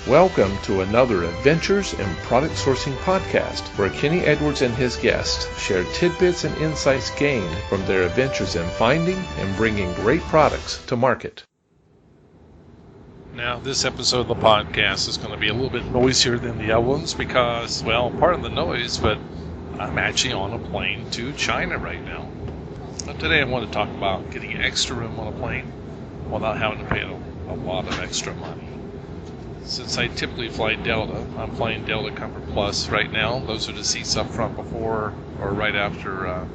Welcome to another Adventures in Product Sourcing podcast, where Kenny Edwards and his guests share tidbits and insights gained from their adventures in finding and bringing great products to market. Now, this episode of the podcast is going to be a little bit noisier than the other ones because, well, part of the noise, but I'm actually on a plane to China right now. Now, today I want to talk about getting extra room on a plane without having to pay a lot of extra money. Since I typically fly Delta, I'm flying Delta Comfort Plus right now. Those are the seats up front before or right after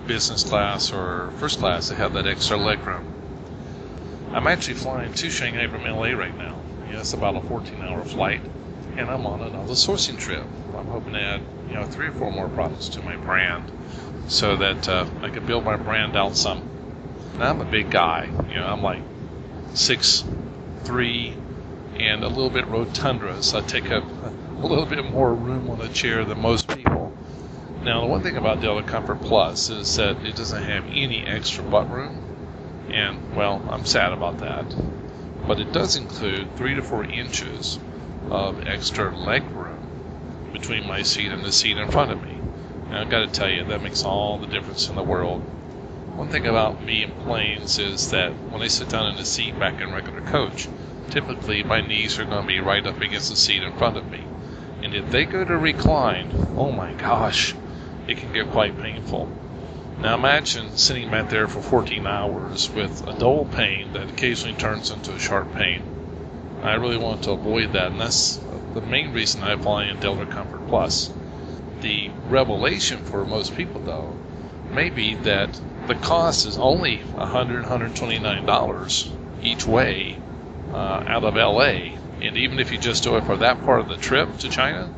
business class or first class. They have that extra leg room. I'm actually flying to Shanghai from LA right now. Yeah, it's about a 14-hour flight, and I'm on another sourcing trip. I'm hoping to add 3 or 4 more products to my brand so that I can build my brand out some. Now, I'm a big guy. I'm like 6'3", and a little bit rotunda, so I take up a little bit more room on a chair than most people. Now, the one thing about Delta Comfort Plus is that it doesn't have any extra butt room, and, well, I'm sad about that. But it does include 3 to 4 inches of extra leg room between my seat and the seat in front of me. And I've got to tell you, that makes all the difference in the world. One thing about me in planes is that when I sit down in the seat back in regular coach, typically my knees are going to be right up against the seat in front of me. And if they go to recline, oh my gosh, it can get quite painful. Now imagine sitting back there for 14 hours with a dull pain that occasionally turns into a sharp pain. I really want to avoid that, and that's the main reason I fly in Delta Comfort Plus. The revelation for most people, though, may be that the cost is only $100, $129 each way out of LA, and even if you just do it for that part of the trip to China,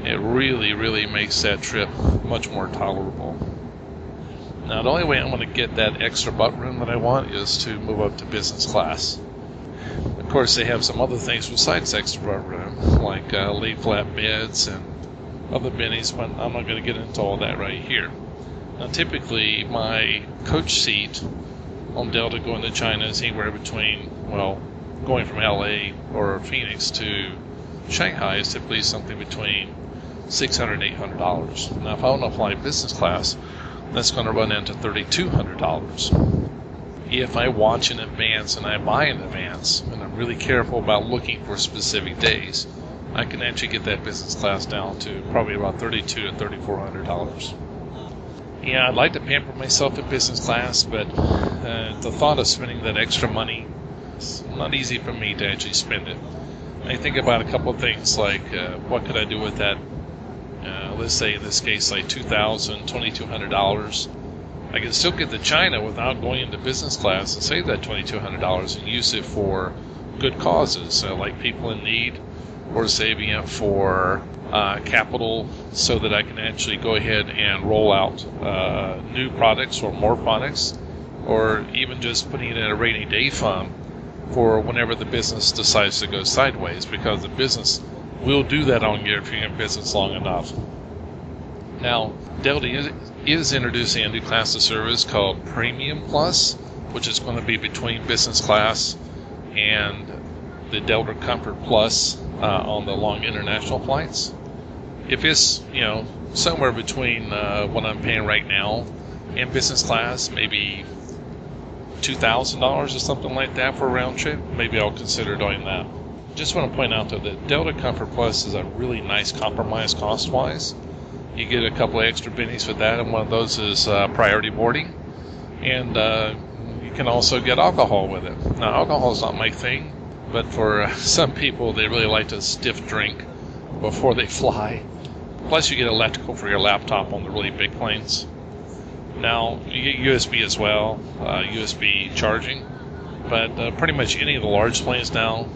it really makes that trip much more tolerable. Now, the only way I'm going to get that extra butt room that I want is to move up to business class. Of course, they have some other things besides extra butt room, like lay flat beds and other bennies, but I'm not going to get into all that right here. Now, typically, my coach seat on Delta going to China is anywhere between, going from LA or Phoenix to Shanghai is typically something between $600 and $800. Now, if I want to fly business class, that's going to run into $3,200. If I watch in advance and I buy in advance, and I'm really careful about looking for specific days, I can actually get that business class down to probably about $3,200 to $3,400. Yeah, I'd like to pamper myself in business class, but the thought of spending that extra money, it's not easy for me to actually spend it. I think about a couple of things, like what could I do with that, let's say in this case like $2,000, $2,200. I can still get to China without going into business class and save that $2,200 and use it for good causes, like people in need, or saving it for capital so that I can actually go ahead and roll out new products or more products, or even just putting it in a rainy day fund for whenever the business decides to go sideways, because the business will do that on you if you're in business long enough. Now, Delta is introducing a new class of service called Premium Plus, which is going to be between business class and the Delta Comfort Plus on the long international flights. If it's, somewhere between what I'm paying right now and business class, maybe $2,000 or something like that for a round trip, maybe I'll consider doing that. Just want to point out, though, that Delta Comfort Plus is a really nice compromise cost-wise. You get a couple of extra bennies for that, and one of those is priority boarding. And you can also get alcohol with it. Now, alcohol is not my thing, but for some people, they really like to stiff drink before they fly. Plus, you get electrical for your laptop on the really big planes. Now, you get USB as well, USB charging. But pretty much any of the large planes now,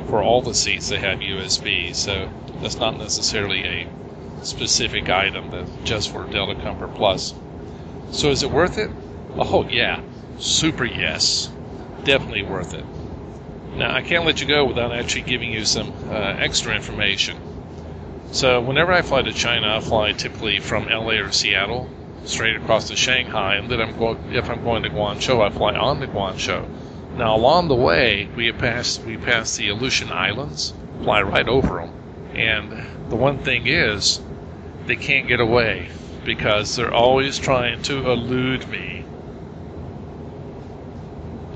for all the seats, they have USB. So that's not necessarily a specific item that's just for Delta Comfort Plus. So is it worth it? Oh, yeah. Super yes. Definitely worth it. Now, I can't let you go without actually giving you some extra information. So whenever I fly to China, I fly typically from LA or Seattle straight across to Shanghai, and then if I'm going to Guangzhou, I fly on to Guangzhou. Now, along the way, we pass the Aleutian Islands, fly right over them. And the one thing is, they can't get away because they're always trying to elude me.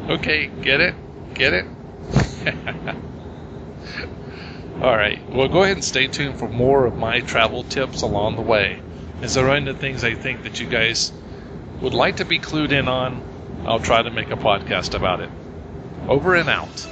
Okay, get it? Get it? Alright, well, go ahead and stay tuned for more of my travel tips along the way. As I run into things I think that you guys would like to be clued in on, I'll try to make a podcast about it. Over and out.